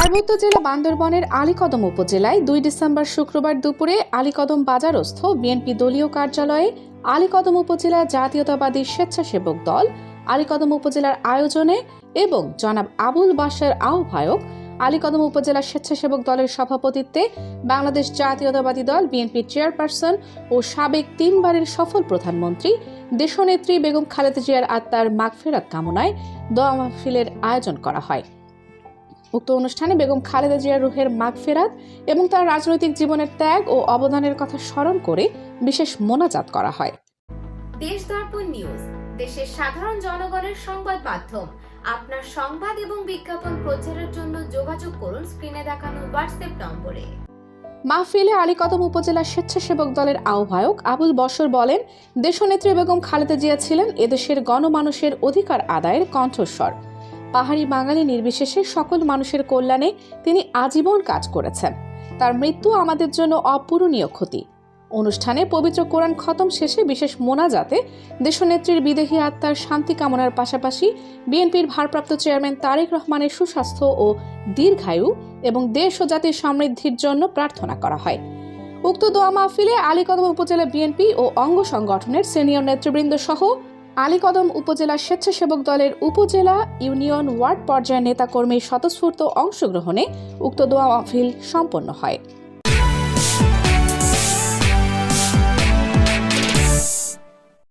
পার্বত্য জেলা বান্দরবানের আলীকদম উপজেলায় ২ ডিসেম্বর শুক্রবার দুপুরে আলীকদম বাজারস্থ বিএনপি দলীয় কার্যালয়ে আলীকদম উপজেলা জাতীয়তাবাদী স্বেচ্ছাসেবক দল আলীকদম উপজেলার আয়োজনে এবং জনাব আবুল বাশার আহ্বায়ক আলীকদম উপজেলা স্বেচ্ছাসেবক দলের সভাপতিত্বে বাংলাদেশ জাতীয়তাবাদী দল বিএনপির চেয়ারপারসন ও সাবেক ৩ বারের সফল প্রধানমন্ত্রী দেশনেত্রী বেগম খালেদা জিয়ার আত্মার মাগফিরাত কামনায় দোয়া মাহফিলের আয়োজন করা হয়। উক্ত অনুষ্ঠানে বেগম খালেদা জিয়ার রুহের মাগফিরাত এবং তার রাজনৈতিক জীবনের ত্যাগ ও অবদানের কথা স্মরণ করে বিশেষ মোনাজাত করা হয়। দেশ দর্পণ নিউজ, দেশের সাধারণ জনগণের সংবাদ মাধ্যম। আপনার সংবাদ এবং বিজ্ঞাপন প্রচারের জন্য যোগাযোগ করুন স্ক্রিনে দেখানো হোয়াটসঅ্যাপ নম্বরে। মাহফিলে আলীকদম উপজেলা স্বেচ্ছাসেবক দলের আহ্বায়ক আবুল বশর বলেন, দেশনেত্রী বেগম খালেদা জিয়া ছিলেন এদেশের গণমানুষের অধিকার আদায়ের কণ্ঠস্বর। পাহাড়ি বাঙালি নির্বিশেষে সকল মানুষের কল্যাণে তিনি আজীবন কাজ করেছেন। তার মৃত্যু আমাদের জন্য অপূরণীয় ক্ষতি। অনুষ্ঠানে পবিত্র কোরআন খতম শেষে বিশেষ মোনাজাতে দেশনেত্রীর বিদেহী আত্মার শান্তি কামনার পাশাপাশি বিএনপির ভারপ্রাপ্ত চেয়ারম্যান তারেক রহমানের সুস্বাস্থ্য ও দীর্ঘায়ু এবং দেশ ও জাতির সমৃদ্ধির জন্য প্রার্থনা করা হয়। উক্ত দোয়া মাহফিলে আলীকদম উপজেলা বিএনপি ও অঙ্গ সংগঠনের সিনিয়র নেতৃবৃন্দ সহ আলীকদম উপজেলা স্বেচ্ছাসেবক দলের উপজেলা, ইউনিয়ন, ওয়ার্ড পর্যায়ের নেতাকর্মীর স্বতঃস্ফূর্ত অংশগ্রহণে উক্ত দোয়া মাহফিল সম্পন্ন হয়।